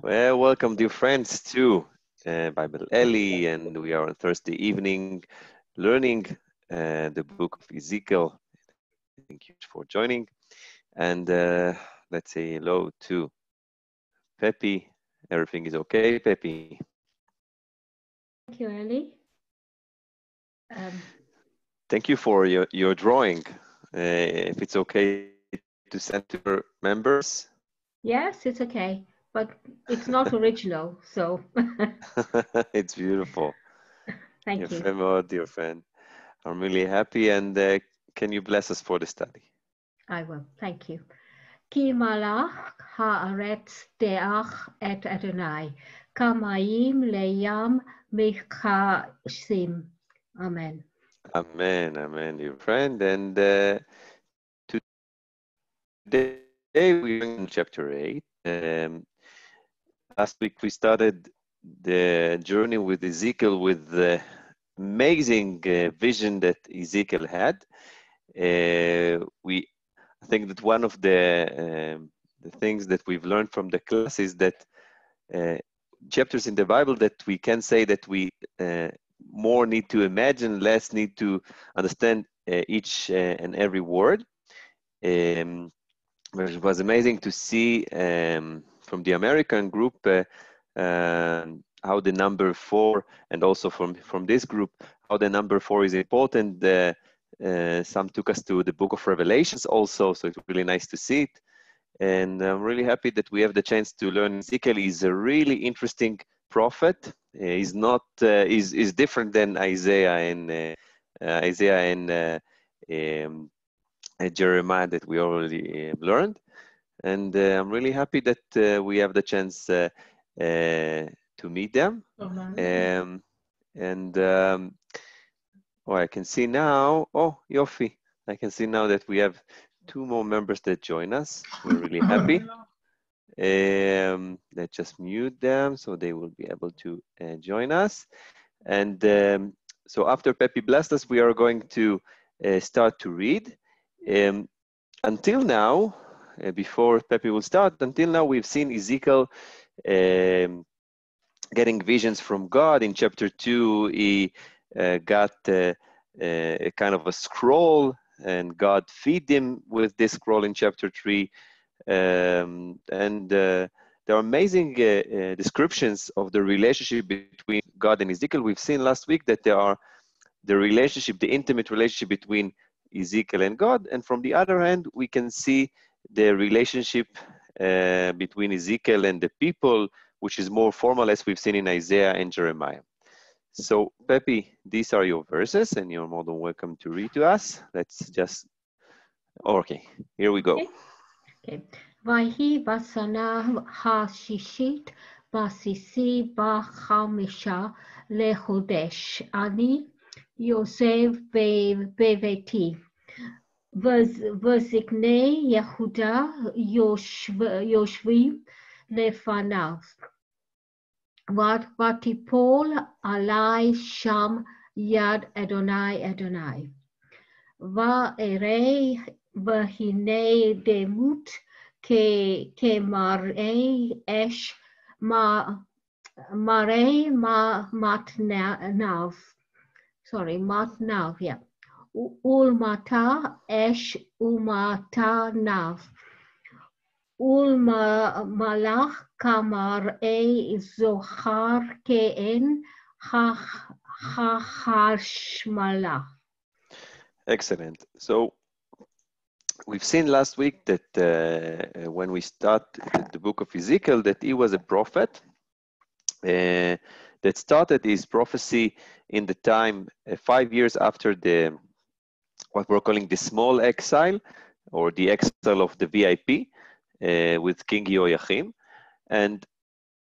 Well, welcome, dear friends, to bibleli, and we are on Thursday evening learning the book of Ezekiel. Thank you for joining. And let's say hello to Pepe. Everything is okay, Pepe? Thank you, Ellie. Thank you for your drawing. If it's okay to send to your members. Yes, it's okay, but it's not original, so It's beautiful. thank you. Dear friend. I'm really happy, and can you bless us for the study? I will. Thank you. Ki malach haaretz deach et Adonai, kamayim leyam michashim. Amen. Amen, amen, dear friend. And today we're in chapter 8. Last week we started the journey with Ezekiel with the amazing vision that Ezekiel had. I think that one of the things that we've learned from the class is that chapters in the Bible that we can say that we more need to imagine, less need to understand each and every word. But it was amazing to see from the American group how the number 4, and also from this group, how the number 4 is important. Some took us to the book of Revelations also, so it's really nice to see it. And I'm really happy that we have the chance to learn Ezekiel. He's a really interesting prophet. He's not is different than Isaiah and Jeremiah that we already learned. And I'm really happy that we have the chance to meet them. I can see now. Oh, Yofi! I can see now that we have 2 more members that join us. We're really happy. Let's just mute them so they will be able to join us. And so after Pepe blessed us, we are going to start to read. Until now, before Pepe will start, until now we've seen Ezekiel getting visions from God. In chapter 2, he got a kind of a scroll, and God feed him with this scroll in chapter 3. There are amazing descriptions of the relationship between God and Ezekiel. We've seen last week that there are the relationship, the intimate relationship between Ezekiel and God, and from the other hand, we can see the relationship between Ezekiel and the people, which is more formal, as we've seen in Isaiah and Jeremiah. So, Pepe, these are your verses, and you're more than welcome to read to us. Let's just, okay, here we go. Okay. Vahi basana hashishit basisi bachamisha lechodesh ani Yosef beveti. וזקני יהודה יושבים לפניו. ותיפול עלי שם יד אדוני אדוני. ואראה והנה דמות כמראה אש מראה מתנב. מתנב, yeah. ולמטה אש ומטה נב. ולמלאך כמראה זוכר כאין החשמלה. Excellent. So we've seen last week that when we start the book of Ezekiel, that he was a prophet that started his prophecy in the time 5 years after the what we're calling the small exile, or the exile of the VIP with King Jehoiakim. And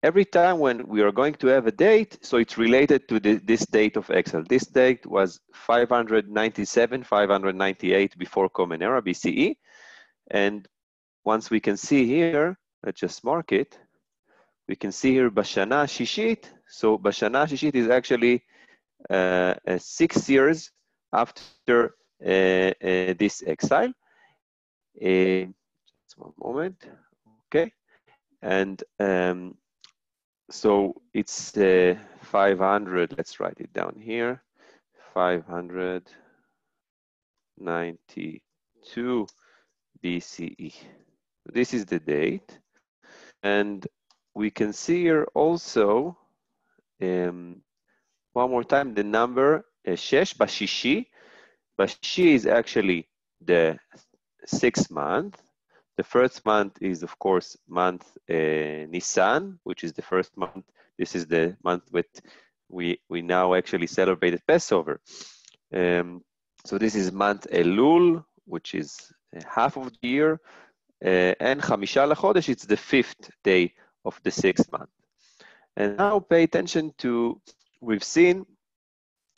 every time when we are going to have a date, so it's related to this date of exile. This date was 597, 598 before Common Era, BCE. And once we can see here, let's just mark it. We can see here Bashana Shishit. So Bashana Shishit is actually 6 years after this exile. Just one moment. Okay. And So it's 500, let's write it down here, 592 BCE. This is the date. And we can see here also, one more time, the number Shesh Bashishi. Bashishi is actually the 6th month. The first month is, of course, month Nisan, which is the first month. This is the month that we now actually celebrated Passover. So this is month Elul, which is half of the year. And Chamisha LaChodesh, it's the 5th day of the 6th month. And now pay attention to, we've seen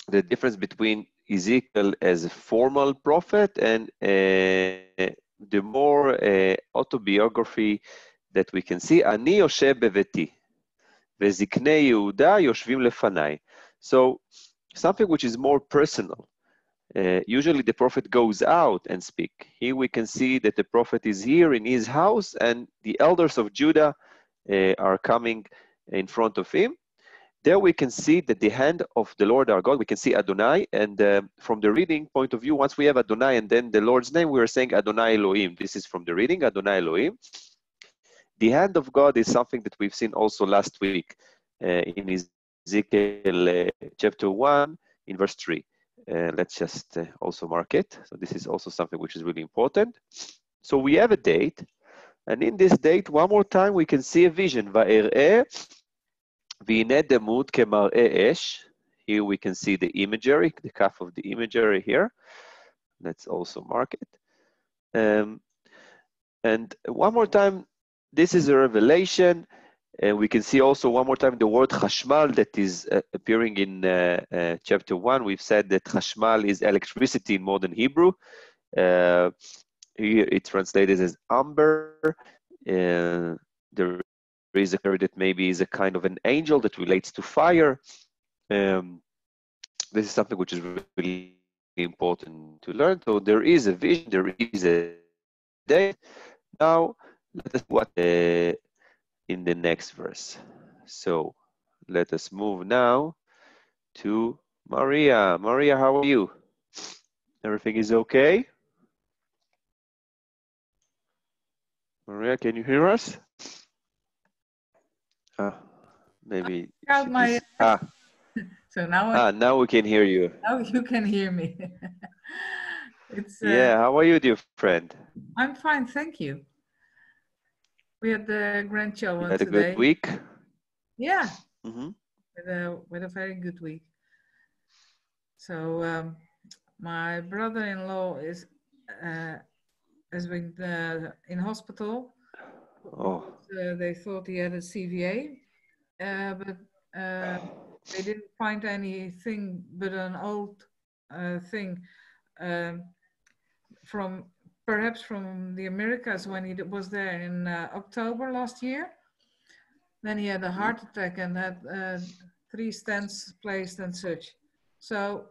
the difference between Ezekiel as a formal prophet and the more autobiography that we can see. Ani yoshev beveti, וזקני יהודה יושבים לפניי. So something which is more personal. Usually the prophet goes out and speak. Here we can see that the prophet is here in his house and the elders of Judah are coming in front of him. There we can see that the hand of the Lord our God, we can see Adonai, and from the reading point of view, once we have Adonai and then the Lord's name, we are saying Adonai Elohim. This is from the reading, Adonai Elohim. The hand of God is something that we've seen also last week in Ezekiel chapter 1 in verse 3. Let's just also mark it. So this is also something which is really important. So we have a date, and in this date, one more time, we can see a vision. Va'er'eh והנה דמות כמראה אש. Here we can see the imagery, the calf of the imagery here. Let's also mark it. And one more time, this is a revelation. And we can see also one more time the word chashmal that is appearing in chapter 1. We've said that chashmal is electricity in modern Hebrew. Here it's translated as amber. There is a word that maybe is a kind of an angel that relates to fire. This is something which is really important to learn. So there is a vision, there is a date. Now, let us what in the next verse. So let us move now to Maria. Maria, how are you? Everything is okay? Maria, can you hear us? Maybe so now now we can hear you. Now you can hear me. It's yeah. How are you, dear friend? I'm fine, thank you. We had the grandchildren had a today. Good week. Yeah, with a very good week. So my brother-in-law has been in hospital. Oh. They thought he had a CVA, but they didn't find anything but an old thing perhaps from the Americas when he was there in October last year. Then he had a heart attack and had 3 stents placed and such. So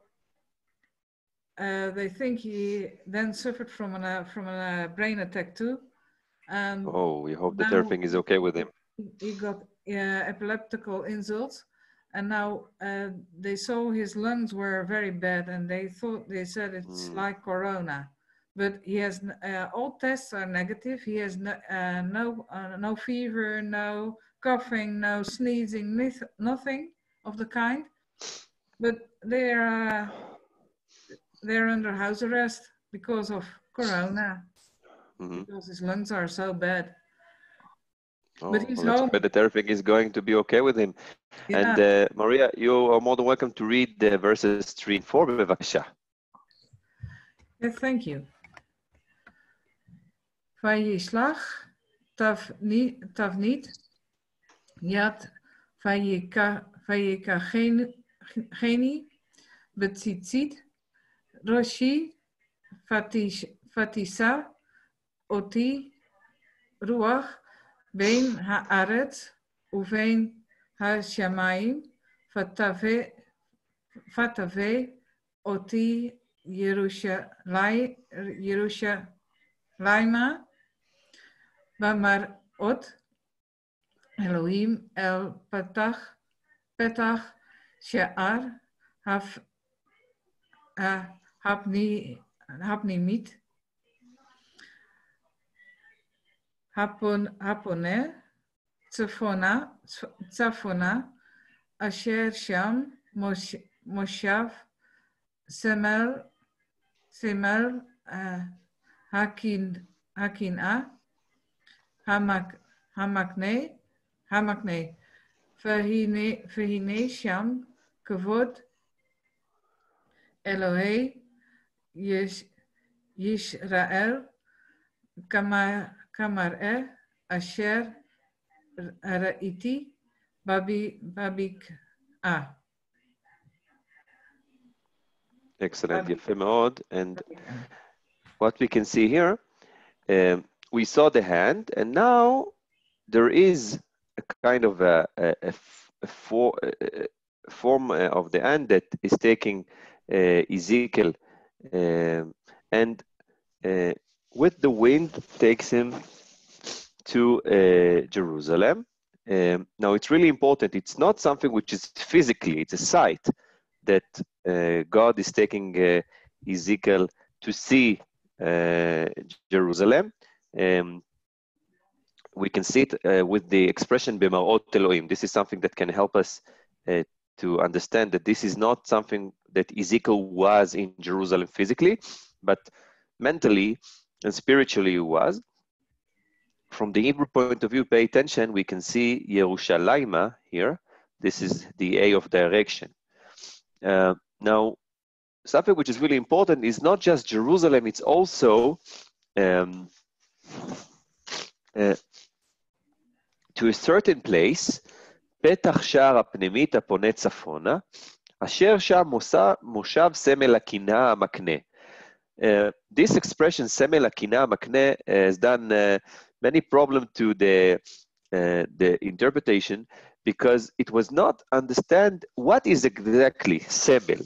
they think he then suffered from a brain attack too. And we hope that everything is okay with him. He got epileptical insults, and now they saw his lungs were very bad, and they said it's like corona. But he has all tests are negative. He has no fever, no coughing, no sneezing, nothing of the kind. But they're under house arrest because of corona, because his lungs are so bad. But he's home. Let's pray that everything is going to be okay with him. Yeah. And Maria, you are more than welcome to read the verses 3 and 4, בבקשה. Yes, thank you. Vayishlach tavnit yad vayikacheni betzitzit roshi fatisa oti ruach בין הארץ ובין השמיים ותבא אותי ירושלימה במראות Elohim el Petach She'ar Hapnimit Haponer Tzafona Asher Sham Moshav Semel Hakinah Hamakne Vehine Sham Kavod Elohei Yisrael Kamar Asher Ra'iti Babik Excellent, יפה מאוד. And what we can see here, we saw the hand, and now there is a kind of a form of the hand that is taking Ezekiel, and with the wind takes him to Jerusalem. Now it's really important. It's not something which is physically, it's a sight that God is taking Ezekiel to see Jerusalem. We can see it with the expression B'marot Elohim. This is something that can help us to understand that this is not something that Ezekiel was in Jerusalem physically, but mentally and spiritually he was. From the Hebrew point of view, pay attention, we can see Yerushalayma here. This is the A of direction. Now, something which is really important is not just Jerusalem, it's also to a certain place, פתח שער הפנימית הפונה צפונה, אשר שם מושב סמל הקינה המקנה. This expression, סמל הקינה המקנה, has done many problems to the interpretation because it was not understand what is exactly semel.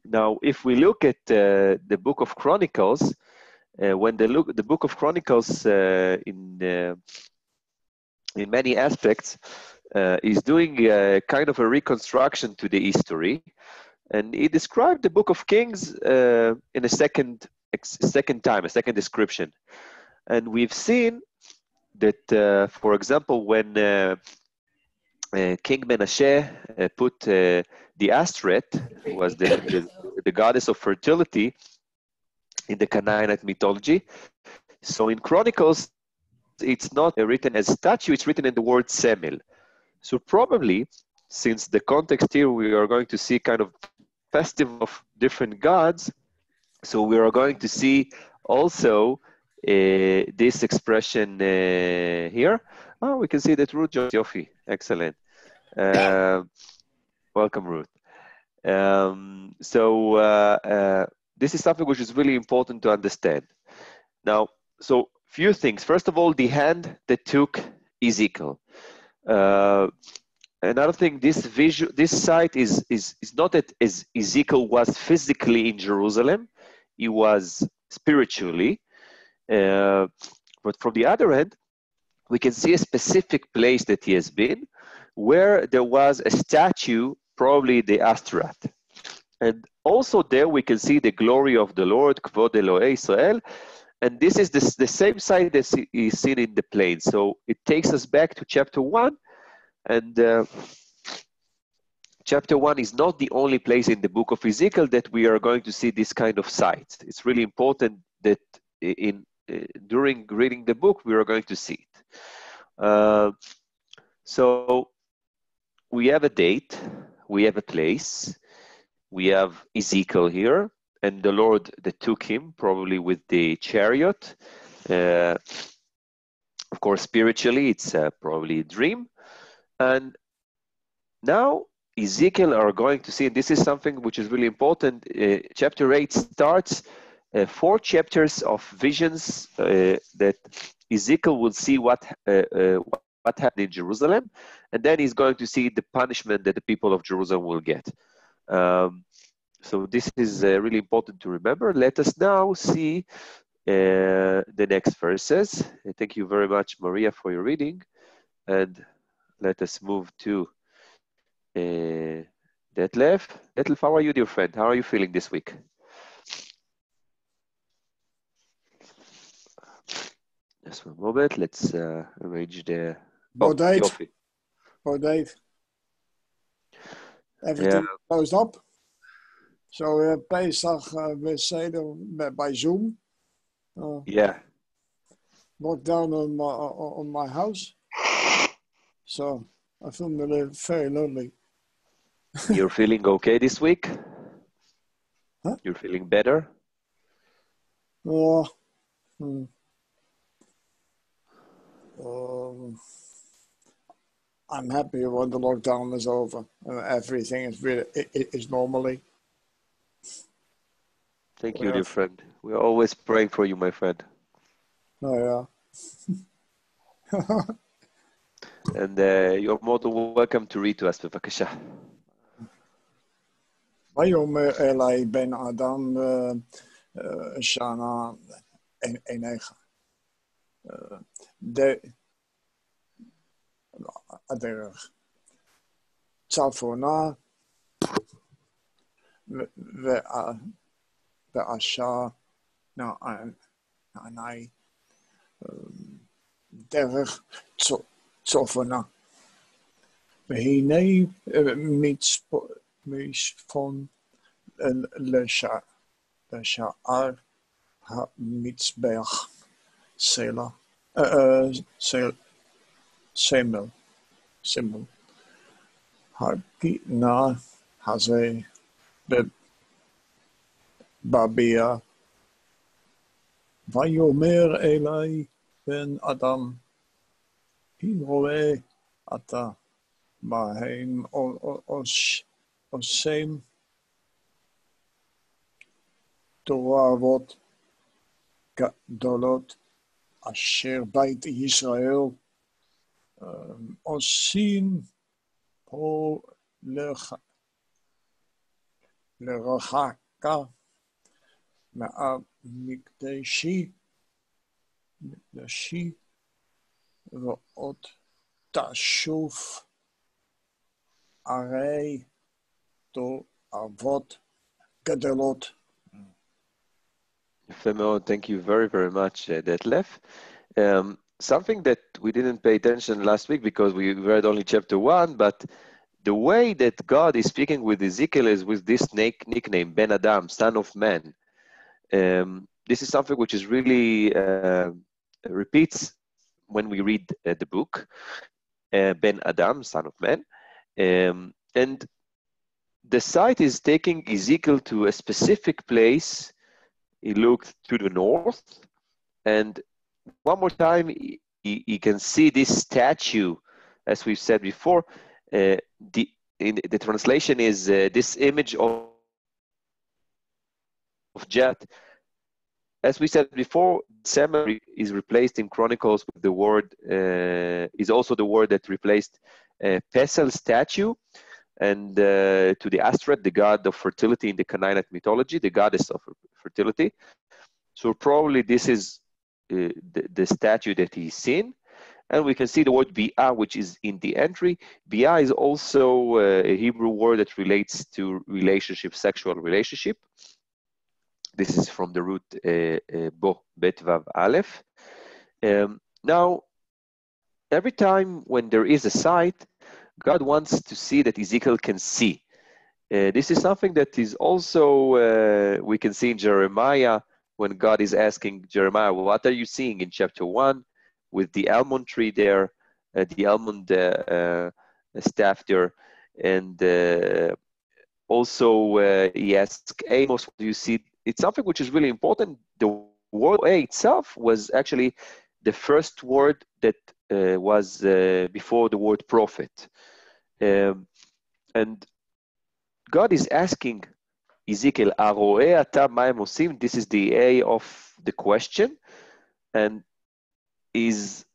Now, if we look at the Book of Chronicles, when they look the Book of Chronicles in many aspects is doing kind of a reconstruction to the history, and he described the Book of Kings in a second description, and we've seen that, for example, when King Menashe put the Astret, who was the goddess of fertility in the Canaanite mythology. So in Chronicles, it's not written as statue, it's written in the word semel. So probably, since the context here, we are going to see kind of festival of different gods, so we are going to see also this expression here. Oh, we can see that Ruth joined. Yofi, excellent. Welcome, Ruth. This is something which is really important to understand. Now, so few things. First of all, the hand that took Ezekiel. Another thing, this site is not that as Ezekiel was physically in Jerusalem, he was spiritually. But from the other end, we can see a specific place that he has been, where there was a statue, probably the Astrat. And also there we can see the glory of the Lord, Kvod Elohei Israel. And this is the same site that is seen in the plain. So it takes us back to chapter 1. And chapter 1 is not the only place in the book of Ezekiel that we are going to see this kind of sites. It's really important that during reading the book, we are going to see it. So we have a date, we have a place, we have Ezekiel here, and the Lord that took him, probably with the chariot. Of course, spiritually, it's probably a dream. And now Ezekiel are going to see, and this is something which is really important. Chapter 8 starts 4 chapters of visions that Ezekiel will see what happened in Jerusalem, and then he's going to see the punishment that the people of Jerusalem will get. So this is really important to remember. Let us now see the next verses. Thank you very much, Maria, for your reading. And let us move to Detlef. Detlef, how are you, dear friend? How are you feeling this week? Just one moment. Let's arrange the. Oh, Yofi. Oh, Dave. Everything closed up. So Pesach Seder by Zoom. Yeah. Lockdown on my house. So I feel very lonely. You're feeling okay this week? Huh? You're feeling better? I'm happy when the lockdown is over. Everything is really is normally. Thank you, dear friend. We're always praying for you, my friend. Oh, yeah. And you're more than welcome to read to us, בבקשה. ויאמר אלי בן אדם שנה עיניך. הדרך. צפונה והשעה נעני דרך צפונה. והנה מצפון לשער המזבח סמל. הגינה הזה בביע ויאמר אלי בן אדם אם רואה אתה בהם עושים תועבות גדולות אשר בית ישראל עושים פה לרחקה מהמקדשי ועוד תשוב הרי תועבות גדולות. Thank you very, very much, Detlef. Something that we didn't pay attention last week because we read only chapter 1, but the way that God is speaking with Ezekiel is with this nickname, Ben Adam, son of man. This is something which is really repeats when we read the book, Ben Adam, son of man. And the sight is taking Ezekiel to a specific place. He looked to the north, and one more time, he can see this statue, as we've said before. The translation is this image of Jet. As we said before, Summary is replaced in Chronicles with the word, is also the word that replaced Pesel statue, and to the Astrid, the god of fertility in the Canaanite mythology, the goddess of fertility. So probably this is the statue that he's seen. And we can see the word Bia, which is in the entry. Bia is also a Hebrew word that relates to relationship, sexual relationship. This is from the root Bo, Bet, Vav, Aleph. Now, every time when there is a sight, God wants to see that Ezekiel can see. This is something that is also, we can see in Jeremiah, when God is asking Jeremiah, what are you seeing in chapter 1 with the almond tree there, the almond staff there, and also he asks Amos, what do you see? It's something which is really important. The word A itself was actually the first word that was before the word prophet. And God is asking Ezekiel, Aroe ata ma'em osim. This is the A of the question, and is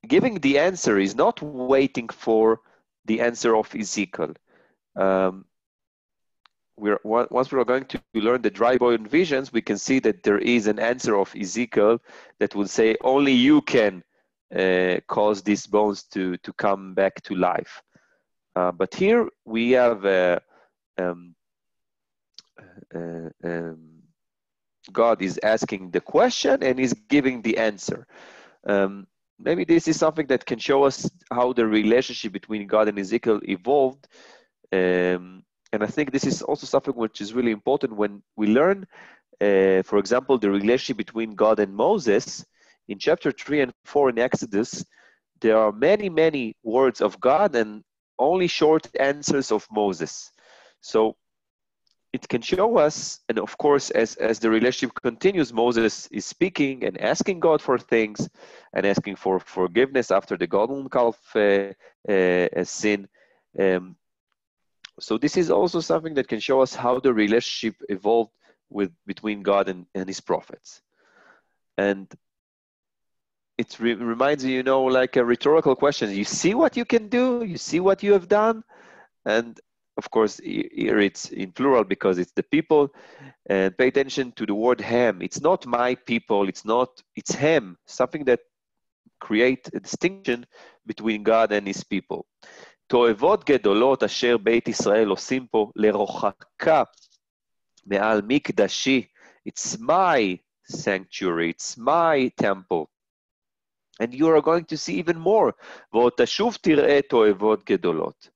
giving the answer. Is not waiting for the answer of Ezekiel. Once we're going to learn the dry bone visions, we can see that there is an answer of Ezekiel that will say only you can cause these bones to come back to life. But here we have God is asking the question and is giving the answer. Maybe this is something that can show us how the relationship between God and Ezekiel evolved. And I think this is also something which is really important when we learn, for example, the relationship between God and Moses. In chapter 3 and 4 in Exodus, there are many, many words of God and only short answers of Moses. So it can show us, and of course, as the relationship continues, Moses is speaking and asking God for things and asking for forgiveness after the golden calf sin. So this is also something that can show us how the relationship evolved between God and his prophets. And it reminds you, like a rhetorical question. You see what you can do? You see what you have done? And of course, here it's in plural because it's the people. And pay attention to the word hem. It's not my people. It's hem. Something that creates a distinction between God and his people. תועבות גדולות אשר בית ישראל עושים פה לרוחקה מעל מקדשי. It's my sanctuary. It's my temple. And you are going to see even more. ועוד תשוב תראה תועבות גדולות.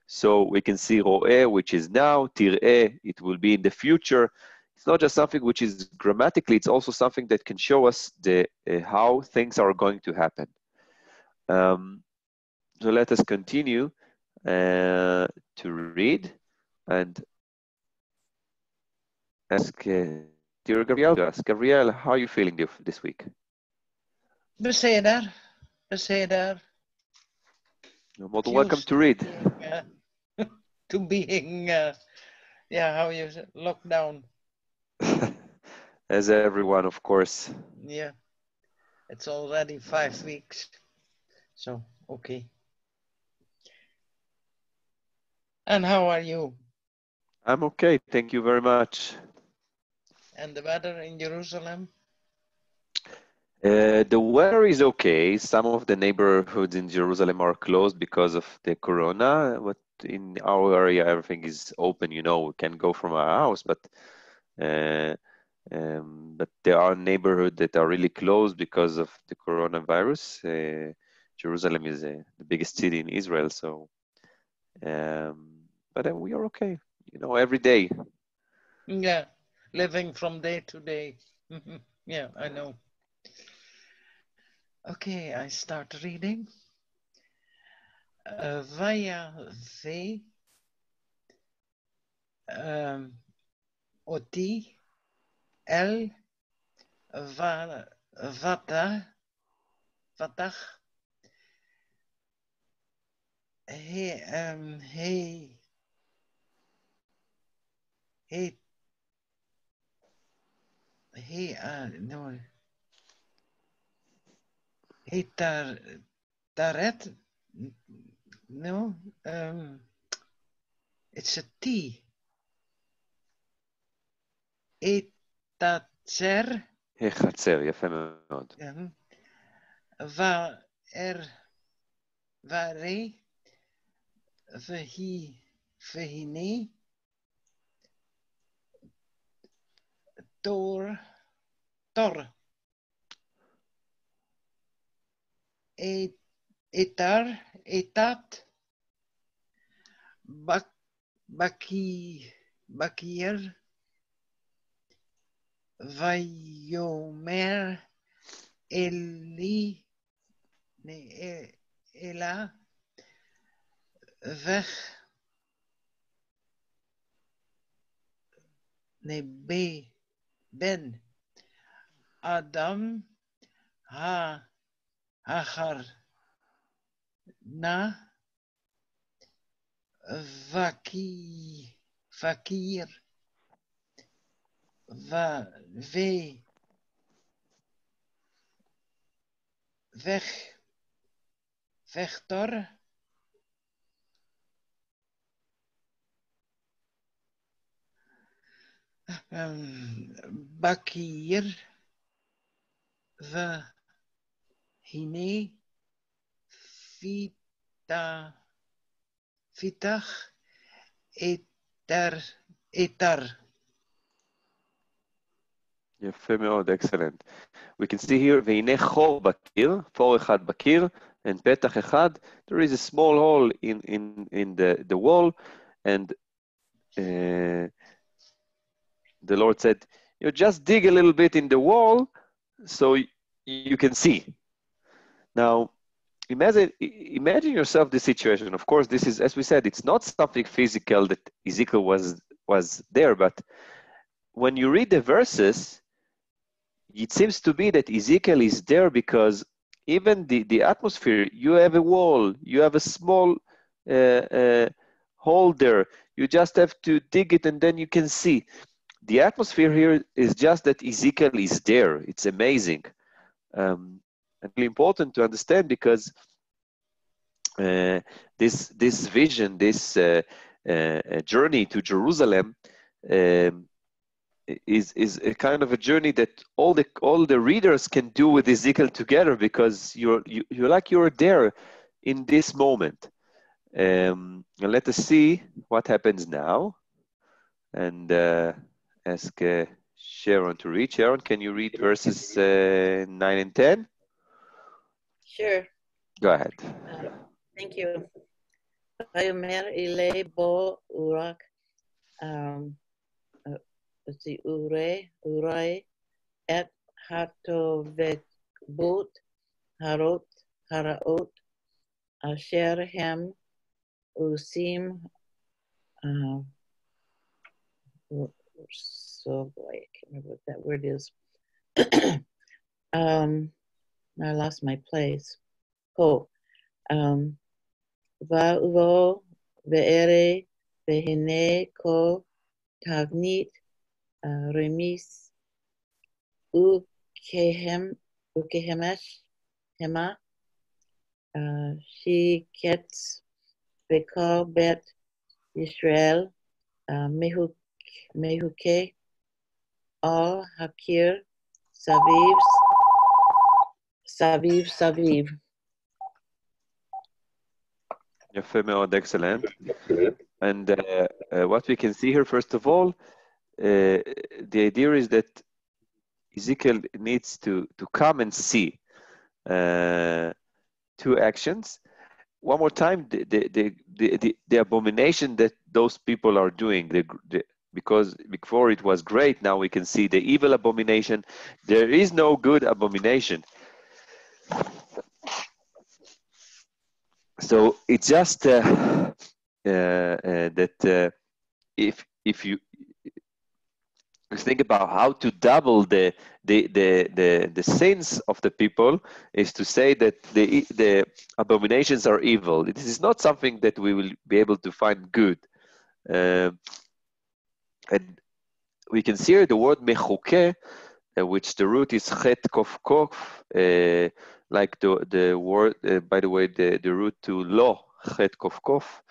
So we can see ro'eh, which is now, tir'eh, it will be in the future. It's not just something which is grammatically, it's also something that can show us how things are going to happen. So let us continue to read and ask dear Gabriel, Gabriel, how are you feeling this week? Beseder. You're more than welcome to read. To being, how you say, locked down. As everyone, of course. Yeah, it's already 5 weeks. So, okay. And how are you? I'm okay, thank you very much. And the weather in Jerusalem? The weather is okay. Some of the neighborhoods in Jerusalem are closed because of the corona, but in our area, everything is open. We can go from our house, but there are neighborhoods that are really closed because of the coronavirus. Jerusalem is the biggest city in Israel, so but we are okay. Every day. Yeah, living from day to day. Yeah, I know. Okay, I start reading. Vayavi Oti El Vatach Taret. No, it's a T. Etatzer. חצר, יפה מאוד. Vare Vehine Tor Etat Bakir Vayomer Ela weg ben Adam Hagar na Vakir Vector Bakir הנה פיתח אתר. יפה מאוד, excellent. We can see here, והנה חור בקיר, חור אחד בקיר, and פתח אחד. There is a small hole in the wall, and the Lord said, you just dig a little bit in the wall so you can see. Now, imagine yourself this situation. Of course, this is, as we said, it's not something physical that Ezekiel was there, but when you read the verses, it seems to be that Ezekiel is there because even the atmosphere, you have a wall, you have a small hole there, you just have to dig it and then you can see. The atmosphere here is just that Ezekiel is there. It's amazing. And really important to understand because this vision, this journey to Jerusalem is a kind of a journey that all the readers can do with Ezekiel together because you're like you're there in this moment. And let us see what happens now. And ask Sharon to read. Sharon, can you read verses 9 and 10? Sure. Go ahead. Thank you. Vayomer Ile bo urak urai et hatovet but haraot asher hem usim so boy, I can't remember what that word is. I lost my place. Va'uvo ve'ere ve'hine ko tavnit remis ukehemesh hema shiketz v'kol bet Yisrael mehuke al hakir saviv. Yafé meod, excellent. And what we can see here, first of all, the idea is that Ezekiel needs to come and see two actions. One more time, the abomination that those people are doing, because before it was great, now we can see the evil abomination. There is no good abomination. So it's just that if you think about how to double the sins of the people, is to say that the abominations are evil. This is not something that we will be able to find good. And we can see here the word mechuke, which the root is chet kof kof, like the word, by the way, the root to lo, chet kof kof.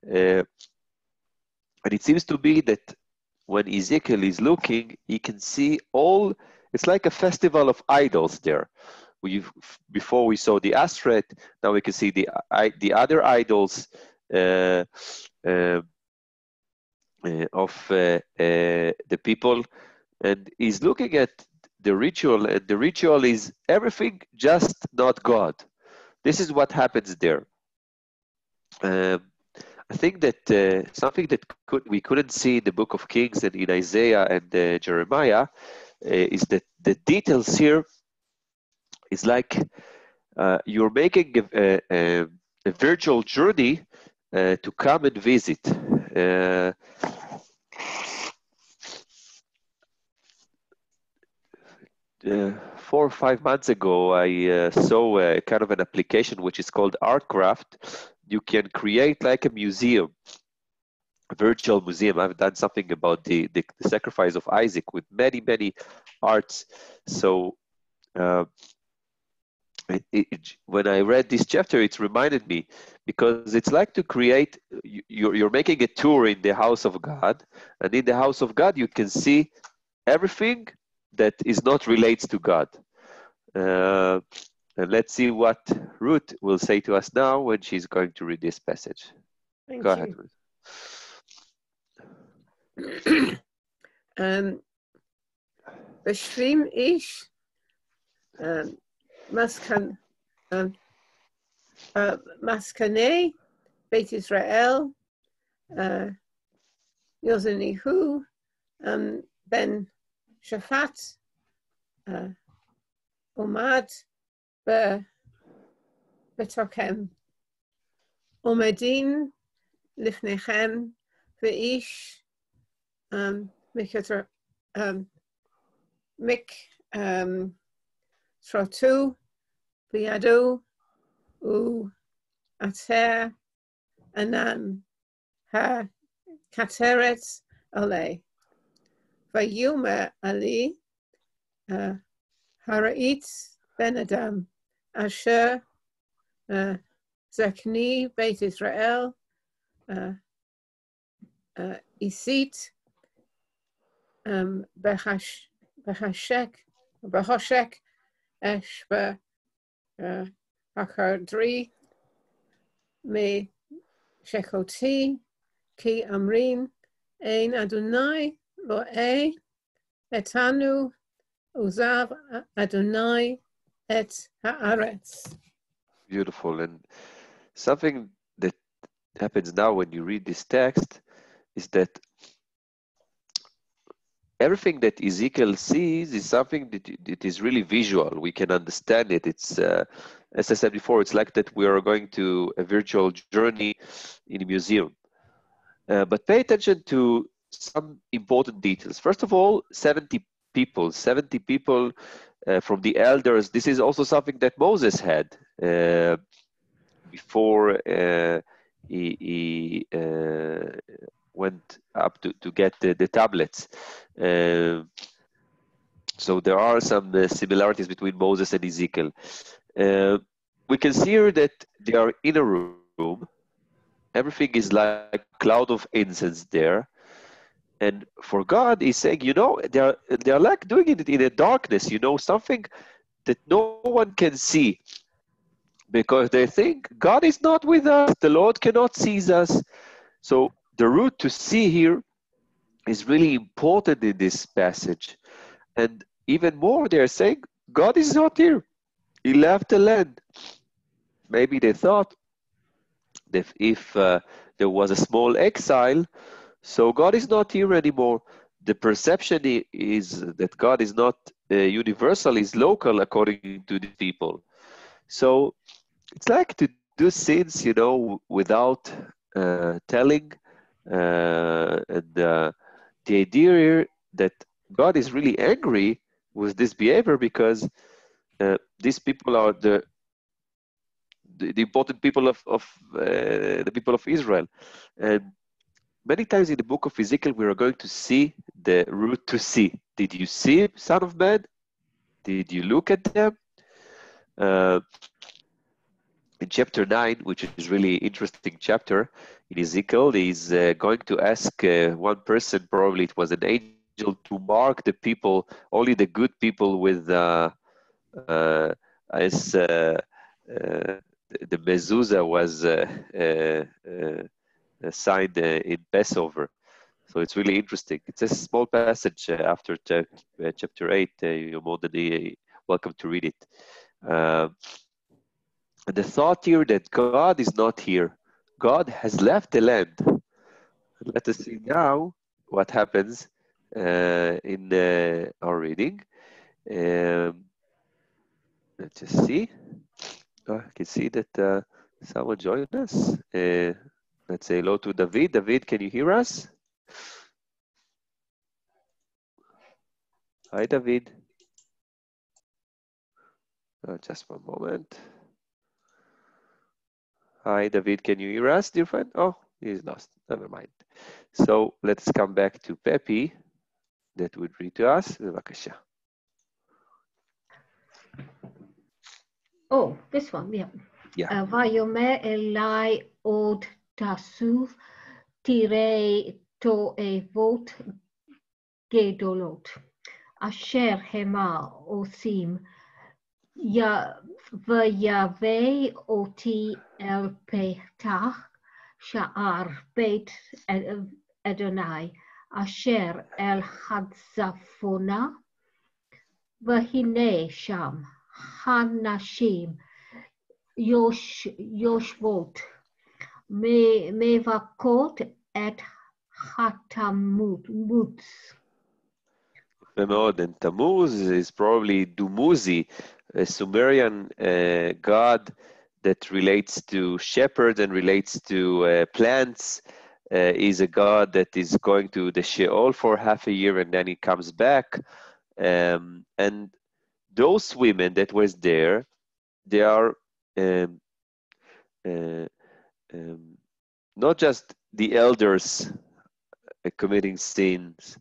And it seems to be that when Ezekiel is looking, he can see all, it's like a festival of idols there. Before we saw the Astret, now we can see the other idols of the people. And he's looking at the ritual, and the ritual is everything just not God. This is what happens there. I think that something that we couldn't see in the book of Kings and in Isaiah and Jeremiah is that the details here is like you're making a virtual journey to come and visit. 4 or 5 months ago, I saw kind of an application which is called Artcraft. You can create like a museum, a virtual museum. I've done something about the sacrifice of Isaac with many arts. So when I read this chapter, it reminded me, because it's like to create, you're making a tour in the house of God, and in the house of God you can see everything that is not relates to God. And let's see what Ruth will say to us now when she's going to read this passage. Thank Go ahead, you. Ruth. Beschrim ich Maskane, Beit Israel, Yozanihu, Ben Shaphat, Omad, Betochem, Omedin, Lifnechem, Veish, Mik, Trotu, Biadu, U, Ater, Anan, Ha, Kateret, Ole, Vayumer Ali, Harait, Ben Adam, Asher, Zekni, Beit Israel, Isit, Behoshek, Esh, Hakardri, Me Shekoti, Ki Amrin, Ein Adonai, Lo'e, Etanu, Uzav Adonai, Et Haaretz. Beautiful. And something that happens now when you read this text is that everything that Ezekiel sees is something that is really visual. We can understand it. It's, as I said before, it's like that we are going to a virtual journey in a museum. But pay attention to some important details. First of all, 70 people from the elders. This is also something that Moses had before he went up to get the tablets. So there are some similarities between Moses and Ezekiel. We can see here that they are in a room. Everything is like a cloud of incense there. And for God, he's saying, you know, they're like doing it in a darkness, you know, something that no one can see. Because they think God is not with us, the Lord cannot seize us. So the root to see here is really important in this passage. And even more, they're saying, God is not here. He left the land. Maybe they thought that if there was a small exile, so God is not here anymore. The perception is that God is not universal, is local according to the people. So it's like to do sins, you know, without telling. And the idea here that God is really angry with this behavior because these people are the important people of the people of Israel. And many times in the book of Ezekiel, we are going to see the root to see. Did you see, Son of Man? Did you look at them? In chapter 9, which is really interesting chapter in Ezekiel, he's going to ask one person, probably it was an angel, to mark the people, only the good people with as the mezuzah was signed in Passover. So it's really interesting. It's a small passage after chapter 8. You're more than welcome to read it. And the thought here that God is not here. God has left the land. Let us see now what happens in our reading. Let's just see. I can see that someone joined us. Let's say hello to David. David, can you hear us? Hi, David. Just one moment. Hi, David, can you hear us, dear friend? Oh, he's lost. Never mind. So let's come back to Pepi that would read to us. בבקשה. Oh, this one, yeah. Yeah. ויאמר אלי עוד תאסוף תראה תועבות גדולות, אשר המה עושים ויבא אותי אל פתח שער בית אדוני, אשר אל הצפונה, והנה שם הנשים יושבות, מבכות את התמוז. And Tammuz is probably Dumuzi, a Sumerian god that relates to shepherds and relates to plants. Is a god that is going to the Sheol for half a year and then he comes back. And those women that was there, they are not just the elders committing sins,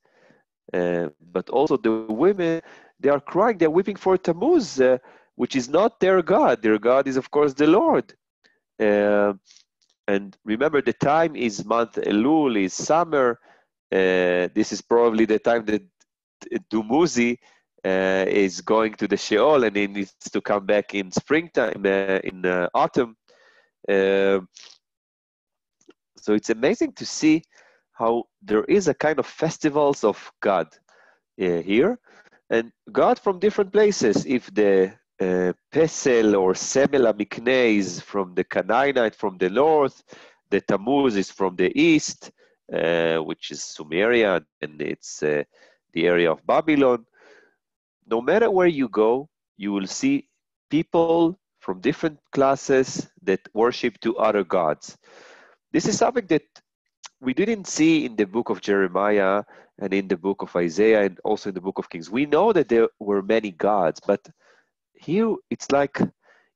but also the women, they are crying, they're weeping for Tammuz, which is not their God. Their God is, of course, the Lord. And remember, the time is month Elul, is summer. This is probably the time that Dumuzi is going to the Sheol and he needs to come back in springtime, in autumn. So it's amazing to see how there is a kind of festivals of God here, and God from different places. If the Pesel or Semel HaMikneh is from the Canaanite, from the north, the Tammuz is from the east, which is Sumeria, and it's the area of Babylon. No matter where you go, you will see people from different classes that worship to other gods. This is something that we didn't see in the book of Jeremiah and in the book of Isaiah and also in the book of Kings. We know that there were many gods, but here it's like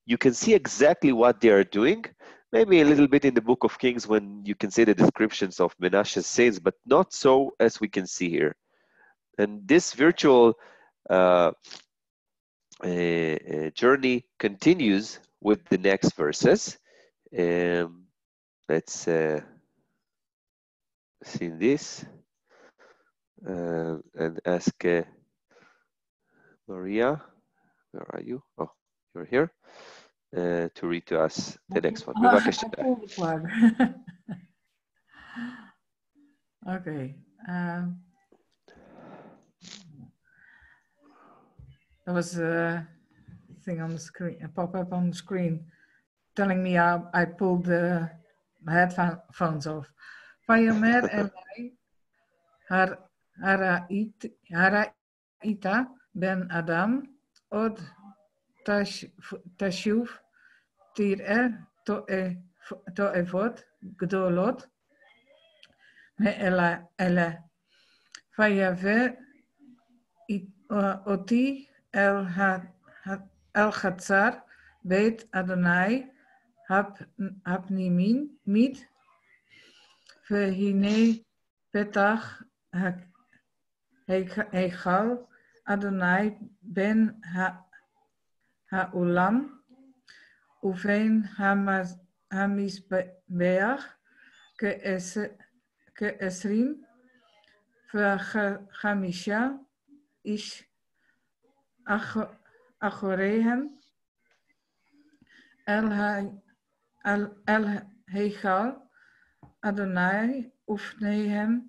you can see exactly what they are doing. Maybe a little bit in the book of Kings when you can see the descriptions of Menashe's sins, but not so as we can see here. And this virtual journey continues with the next verses. Let's see this and ask Maria, where are you? Oh, you're here, to read to us the next one. Okay. There was a thing on the screen, a pop-up on the screen, telling me I pulled the headphones off. Vayomer Elai Haraita ben Adam od tashuv tir'e to'evot gdolot me'ele vayave oti el chatzar beit Adonai hapnimin mit והנה פתח היכל אדוני בין העולם ובין המזבח כ25 איש אחוריהם אל היכל אדוני ופניהם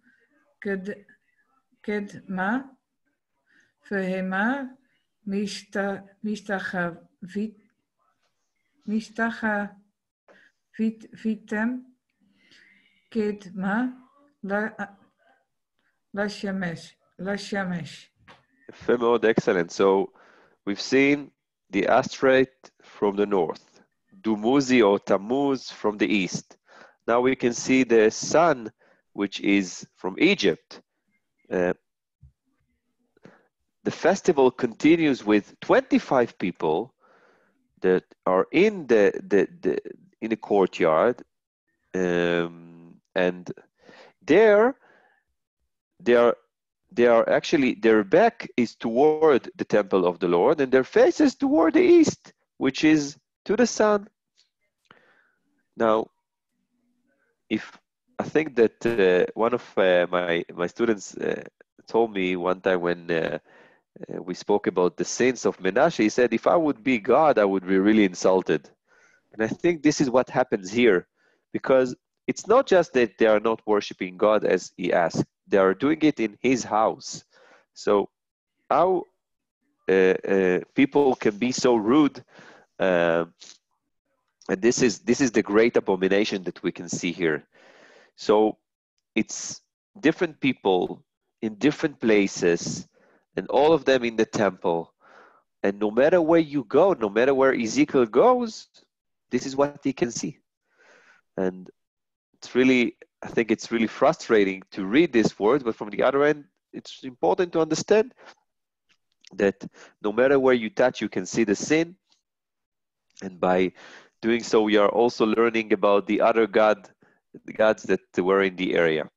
קדמה והמה משתחוויתם קדמה לשמש. Excellent. So we've seen the Astrate from the north, Dumuzi or Tammuz from the east. Now we can see the sun, which is from Egypt. The festival continues with 25 people that are in the courtyard, and there they are actually, their back is toward the temple of the Lord, and their face is toward the east, which is to the sun. Now, I think that one of my students told me one time when we spoke about the sins of Menashe. He said, if I would be God, I would be really insulted. And I think this is what happens here, because it's not just that they are not worshiping God as he asked, they are doing it in his house. So how people can be so rude, and this is the great abomination that we can see here. So it's different people in different places, and all of them in the temple. And no matter where you go, no matter where Ezekiel goes, this is what he can see. And it's really, I think it's really frustrating to read this word, but from the other end, it's important to understand that no matter where you touch, you can see the sin. And by doing so, we are also learning about the other gods that were in the area.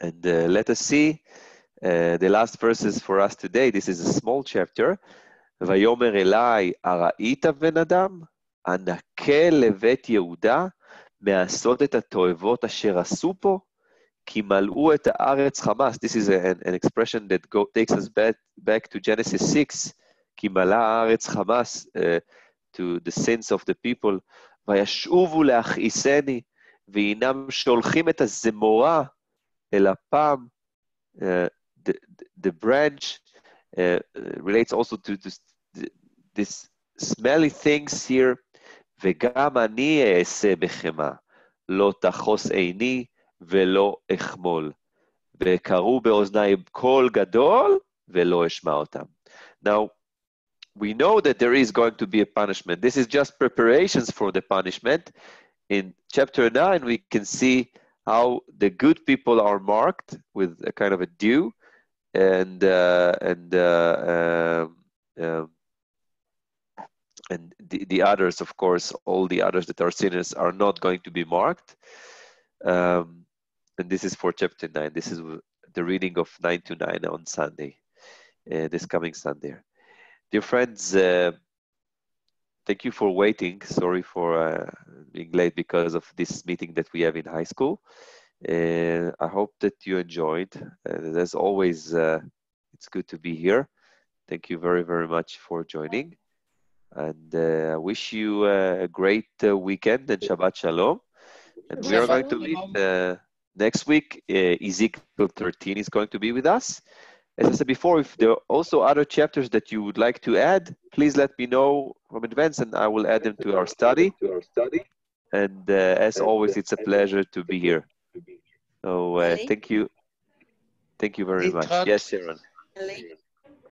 And let us see the last verses for us today. This is a small chapter. ויאמר אלי, הראית בן אדם? הנקה לבית יהודה, מעשות את התועבות אשר עשו פה? כי מלאו את הארץ חמס. This is an expression that takes us back to Genesis 6. כי מלאה הארץ חמס, to the sins of the people. וישובו להכעיסני, והנם שולחים את הזמורה אל הפעם. The branch relates also to this smelly things here. וגם אני אעשה בחמה, לא תחוס עיני ולא אחמול. וקראו באוזניי קול גדול ולא אשמע אותם. Now, we know that there is going to be a punishment. This is just preparations for the punishment. In chapter 9, we can see how the good people are marked with a kind of a dew, and the others, of course, all the others that are sinners are not going to be marked. And this is for chapter 9. This is the reading of 9 to 9 on Sunday, this coming Sunday. Dear friends, thank you for waiting. Sorry for being late because of this meeting that we have in high school. I hope that you enjoyed. As always, it's good to be here. Thank you very, very much for joining. And I wish you a great weekend and Shabbat Shalom. And we are going to meet next week. Ezekiel 13 is going to be with us. As I said before, if there are also other chapters that you would like to add, please let me know from advance and I will add them to our study. And as always, it's a pleasure to be here. So thank you. Thank you very much. Yes, Sharon.